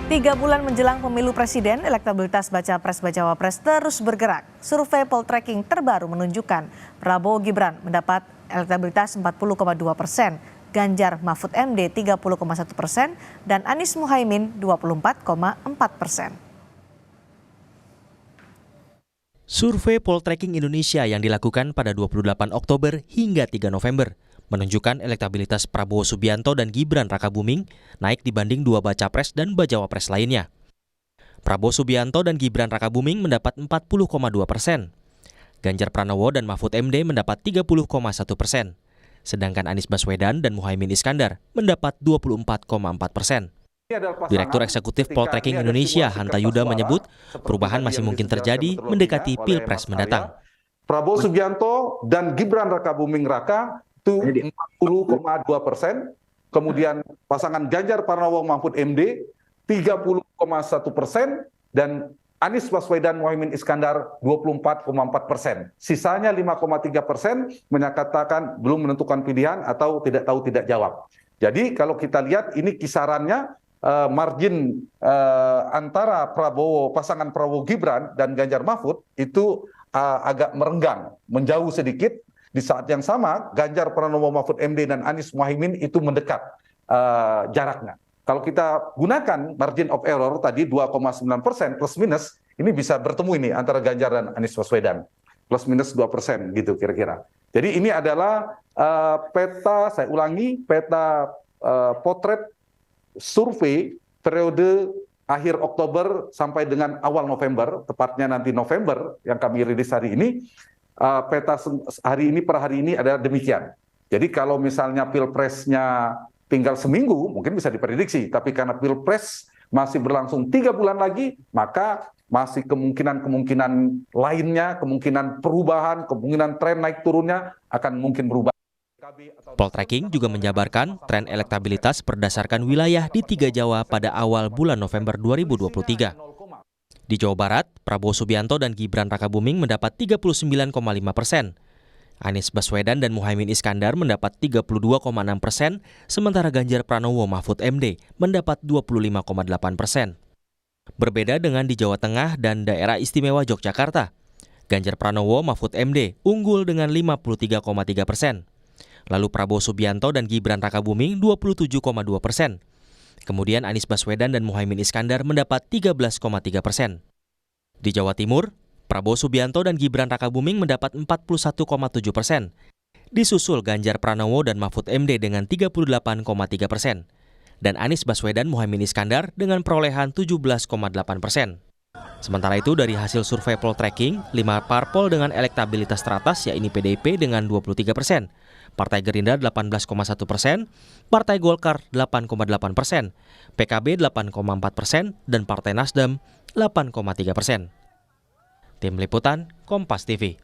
3 bulan menjelang pemilu presiden, elektabilitas baca pres-bacawa pres terus bergerak. Survei Poltreking terbaru menunjukkan Prabowo Gibran mendapat elektabilitas 40,2%, Ganjar Mahfud MD 30,1%, dan Anies Muhaimin 24,4%. Survei Poltreking Indonesia yang dilakukan pada 28 Oktober hingga 3 November menunjukkan elektabilitas Prabowo Subianto dan Gibran Rakabuming naik dibanding dua baca pres dan bacawa pres lainnya. Prabowo Subianto dan Gibran Rakabuming mendapat 40,2%. Ganjar Pranowo dan Mahfud MD mendapat 30,1%. Sedangkan Anies Baswedan dan Muhaimin Iskandar mendapat 24,4%. Direktur Eksekutif Poltreking Indonesia Hanta Yuda menyebut perubahan masih mungkin terjadi mendekati Pilpres mendatang. Prabowo Subianto dan Gibran Rakabuming Raka itu 40,2%, kemudian pasangan Ganjar Pranowo Mahfud MD 30,1%, dan Anies Baswedan Muhaimin Iskandar 24,4%. Sisanya 5,3% menyatakan belum menentukan pilihan atau tidak tahu tidak jawab. Jadi kalau kita lihat ini kisarannya margin antara pasangan Prabowo Gibran dan Ganjar Mahfud itu agak merenggang, menjauh sedikit. Di saat yang sama, Ganjar Pranowo Mahfud MD dan Anies Muhaimin itu mendekat jaraknya. Kalau kita gunakan margin of error tadi 2,9% plus minus, ini bisa bertemu ini antara Ganjar dan Anies Baswedan. Plus minus 2% gitu kira-kira. Jadi ini adalah peta, saya ulangi, peta potret survei periode akhir Oktober sampai dengan awal November, tepatnya nanti November yang kami rilis hari ini. Peta hari ini per hari ini adalah demikian. Jadi kalau misalnya pilpresnya tinggal seminggu mungkin bisa diprediksi, tapi karena pilpres masih berlangsung 3 bulan lagi, maka masih kemungkinan lainnya, kemungkinan perubahan, kemungkinan tren naik turunnya akan mungkin berubah. Poltreking juga menjabarkan tren elektabilitas berdasarkan wilayah di 3 Jawa pada awal bulan November 2023. Di Jawa Barat, Prabowo Subianto dan Gibran Rakabuming mendapat 39,5%. Anies Baswedan dan Muhaimin Iskandar mendapat 32,6%, sementara Ganjar Pranowo Mahfud MD mendapat 25,8%. Berbeda dengan di Jawa Tengah dan Daerah Istimewa Yogyakarta, Ganjar Pranowo Mahfud MD unggul dengan 53,3%. Lalu Prabowo Subianto dan Gibran Rakabuming 27,2%. Kemudian Anies Baswedan dan Muhaimin Iskandar mendapat 13,3%. Di Jawa Timur, Prabowo Subianto dan Gibran Rakabuming mendapat 41,7%. Disusul Ganjar Pranowo dan Mahfud MD dengan 38,3%. Dan Anies Baswedan Muhaimin Iskandar dengan perolehan 17,8%. Sementara itu dari hasil survei Poltreking, 5 parpol dengan elektabilitas teratas yaitu PDIP dengan 23%, Partai Gerindra 18,1%, Partai Golkar 8,8%, PKB 8,4%, dan Partai Nasdem 8,3%. Tim Liputan Kompas TV.